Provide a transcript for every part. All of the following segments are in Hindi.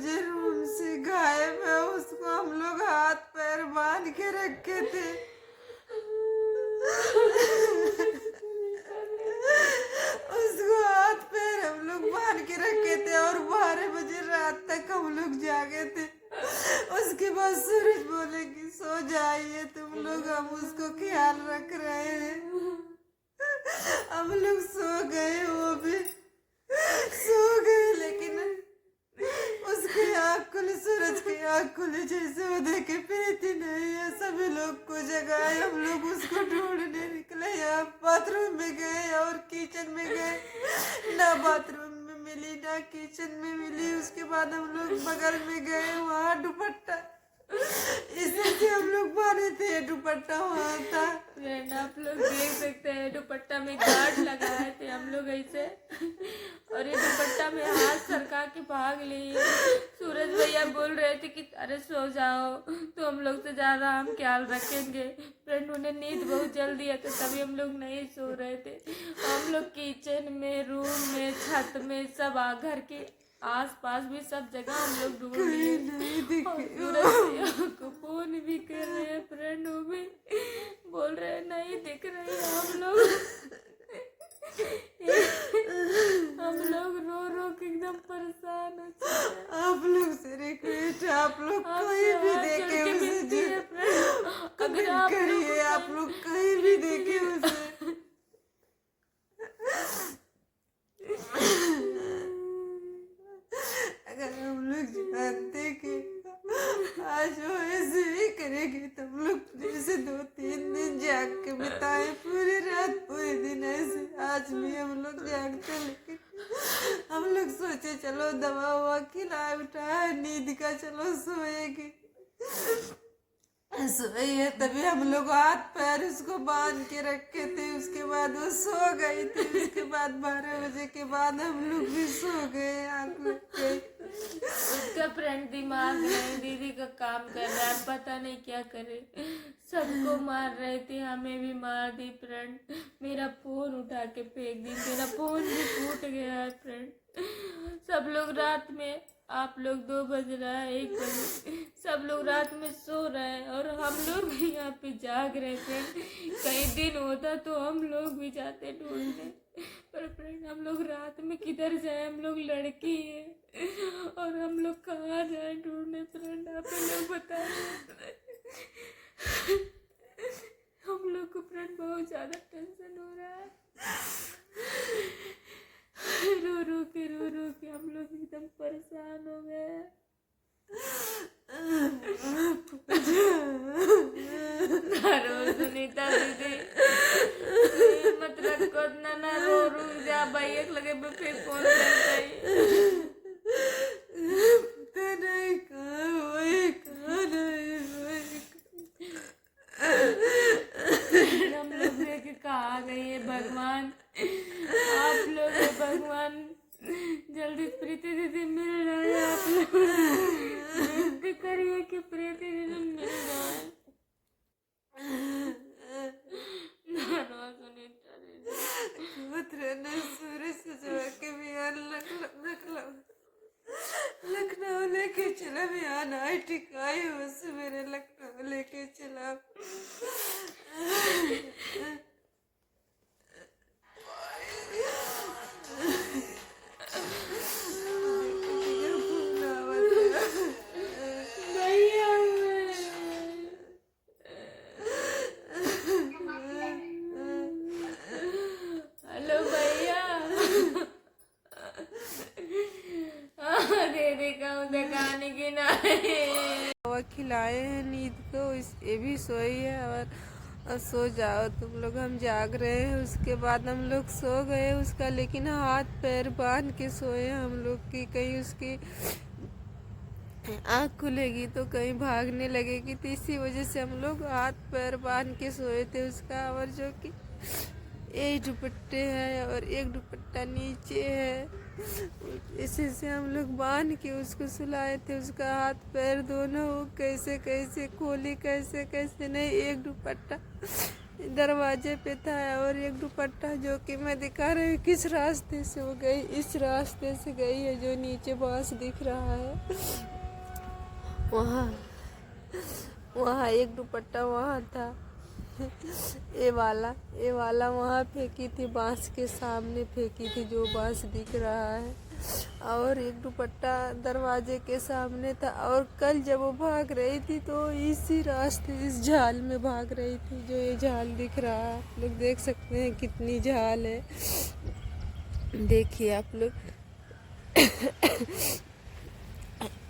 बजे रूम से गायब है। उसको हम लोग हाथ पैर बांध के रखे थे। उसको हाथ पैर हम लोग बांध के रखे थे और 12 बजे रात तक हम लोग जागे थे। उसके बाद सूरज बोले कि सो जाइए तुम लोग, हम उसको ख्याल रख रहे हैं। हम लोग सो गए, वो भी सो गए, लेकिन उसकी आँख खुली, सूरज की आँख खुली जैसे वो देखे प्रीति नहीं है। सभी लोग को जगाए, हम लोग उसको ढूंढने निकले। यहाँ बाथरूम में गए और किचन में गए, ना बाथरूम में मिली ना किचन में मिली। उसके बाद हम लोग बगल में गए, वहाँ दुपट्टा इसी से हम लोग बांधे थे, दुपट्टा वहाँ था। फ्रेंड आप लोग देख सकते हैं दुपट्टा में गांठ लगाए थे हम लोग ऐसे, और ये दुपट्टा में हाथ सरका के भाग लिए। सूरज भैया बोल रहे थे कि अरे सो जाओ तो हम लोग से ज़्यादा हम ख्याल रखेंगे। फ्रेंड उन्हें नींद बहुत जल्दी है तो तभी हम लोग नहीं सो रहे थे। हम लोग किचन में, रूम में, छत में, सब घर के आस पास भी सब जगह हम लोग ढूंढ लिए। और सूरज भैया को फोन भी कर रहे हैं फ्रेंड, वो भी बोल रहे हैं नहीं दिख रही है। हम लोग रो रो के एकदम परेशान हो चुके हैं। आप लोग से रिक्वेस्ट है, आप लोग कहीं भी देखे उसे, अगर आप लोग कहीं भी देखे उसे। अगर हम लोग जानते कि आज वो ऐसे ही करेगी तो हम लोग जैसे 2-3 दिन जाग के बिताए, पूरी रात पूरे दिन ऐसे। आज भी हम लोग जागते, लेकिन हम लोग सोचे चलो दवा ववा खिलाए उठाए, नींद का चलो सोएगी, सोई है। तभी हम लोग हाथ पैर उसको बांध के रखे थे। उसके बाद वो सो गई थी। उसके बाद 12 बजे के बाद हम लोग भी सो गए, आँख लग गई। उसका फ्रेंड दिमाग नहीं, दीदी का काम कर रहा है, पता नहीं क्या करे। सबको मार रहे थे, हमें भी मार दी फ्रेंड। मेरा फोन उठा के फेंक दी, मेरा फोन भी फूट गया है फ्रेंड। सब लोग रात में, आप लोग 2 बज रहा है, 1 बजे, सब लोग रात में सो रहे हैं और हम लोग भी यहाँ पे जाग रहे थे। कहीं दिन होता तो हम लोग भी जाते ढूंढने, पर फ्रेंड हम लोग रात में किधर जाए, हम लोग लड़की हैं और हम लोग कहाँ जाए ढूंढने। फ्रेंड आप लोग बताएं। हम लोग को फ्रेंड बहुत ज़्यादा टेंशन हो रहा है। रो रो के हम लोग एकदम परेशान हो गए। सुनीता दीदी मत रखो ना, ना रो रो जा भाई, एक लगे पे फिर फोन करता है। नहीं कहाँ हुई, कहाँ नहीं हुई। हम लोग लेके कहाँ गई है भगवान, आप लोग है भगवान, जल्दी प्रीति दीदी मिल रहे हैं। आप लोग विनती करिए कि प्रीति दीदी मिल जाए। सुनीता दीदी सूरज से जवा के बिहार लखनऊ लेके चला। बिहार नाइट टिकाई बस मेरे लखनऊ लेके चला। खिलाए हैं नींद को, ये भी सोई है। और सो जाओ तुम लोग, हम जाग रहे हैं। उसके बाद हम लोग सो गए उसका, लेकिन हाथ पैर बांध के सोए हम लोग की कहीं उसकी आँख खुलेगी तो कहीं भागने लगेगी। तो इसी वजह से हम लोग हाथ पैर बांध के सोए थे उसका। और जो कि एक दुपट्टे है और एक दुपट्टा नीचे है, इसी से हम लोग बांध के उसको सुलाए थे। उसका हाथ पैर दोनों कैसे कैसे खोली, कैसे कैसे नहीं, एक दुपट्टा दरवाजे पे था और एक दुपट्टा जो कि मैं दिखा रही हूँ किस रास्ते से वो गई, इस रास्ते से गई है जो नीचे बांस दिख रहा है। वहाँ वहाँ एक दुपट्टा वहाँ था, ये वाला वहाँ फेंकी थी, बांस के सामने फेंकी थी जो बांस दिख रहा है, और एक दुपट्टा दरवाजे के सामने था। और कल जब वो भाग रही थी तो इसी रास्ते इस झाल में भाग रही थी जो ये झाल दिख रहा है। आप लोग देख सकते हैं कितनी झाल है, देखिए आप लोग।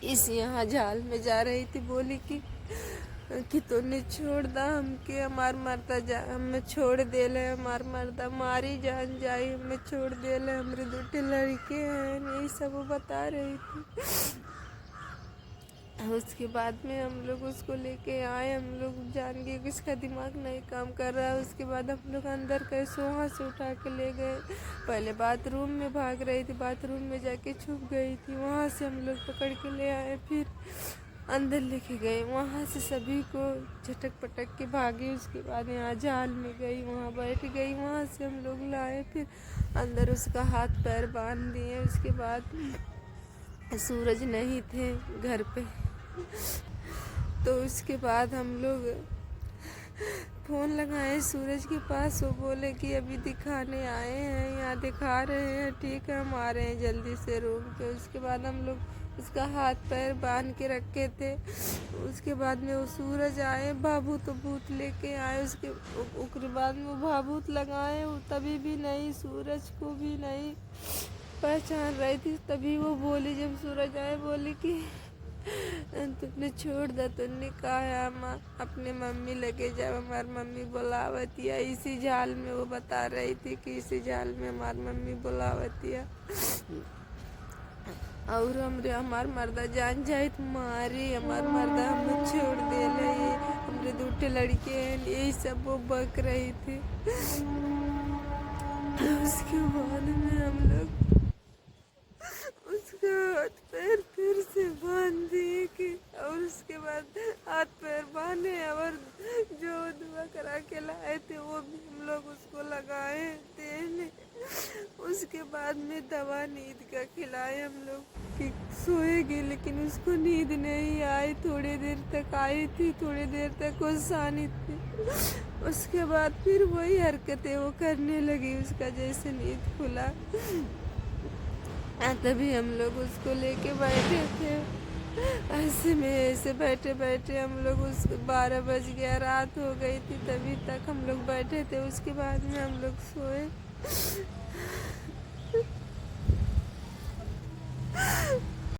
इस यहाँ झाल में जा रही थी, बोली कि तूने छोड़ दा हमके, हमार मरदा जा हमें छोड़ देले, हमार मरदा मारी जान जाई, हमें छोड़ देले, हमरे दूठे लड़के हैं, यही सब वो बता रही थी। उसके बाद में हम लोग उसको लेके आए, हम लोग जान गए कि इसका दिमाग नहीं काम कर रहा है। उसके बाद हम लोग अंदर कैसे वहाँ से उठा के ले गए। पहले बाथरूम में भाग रही थी, बाथरूम में जाके छुप गई थी, वहाँ से हम लोग पकड़ के ले आए, फिर अंदर लेके गए, वहाँ से सभी को झटक पटक के भागी। उसके बाद यहाँ जाल में गई, वहाँ बैठ गई, वहाँ से हम लोग लाए, फिर अंदर उसका हाथ पैर बांध दिए। उसके बाद सूरज नहीं थे घर पे, तो उसके बाद हम लोग फ़ोन लगाए सूरज के पास, वो बोले कि अभी दिखाने आए हैं, यहाँ दिखा रहे हैं, ठीक है हम आ रहे हैं जल्दी से रूम पे। उसके बाद हम लोग उसका हाथ पैर बांध के रखे थे। उसके बाद में वो सूरज आए, भाभूत भूत लेके आए, उसके बाद में वो भाभूत लगाए, वो तभी भी नहीं, सूरज को भी नहीं पहचान रही थी। तभी वो बोली, जब सूरज आए बोली कि तुमने छोड़ दा, तुमने कहा माँ अपने मम्मी लगे जब हमार मम्मी बुलावतिया। इसी झाल में वो बता रही थी कि इसी झाल में हमार मम्मी बुलावतिया, और हमार मर्दा जान जाए तो मारी, हमार मर्दा हम छोड़ दे रही, हमरे दूठे लड़के हैं, यही सब वो बक रही थी। उसके बाद में हम लोग उसका हाथ पैर फिर से बांध दिए कि, और उसके बाद हाथ पैर बांधे और जो दुआ करा के लाए थे वो भी हम लोग उसको लगाए तेल। उसके बाद में दवा नींद का खिलाए हम लोग कि सोएगी, लेकिन उसको नींद नहीं आई, थोड़ी देर तक आई थी, थोड़ी देर तक वो सानी थी। उसके बाद फिर वही हरकतें वो करने लगी, उसका जैसे नींद खुला। तभी हम लोग उसको लेके बैठे थे, ऐसे में ऐसे बैठे बैठे हम लोग 12 बज गया, रात हो गई थी, तभी तक हम लोग बैठे थे। उसके बाद में हम लोग सोए।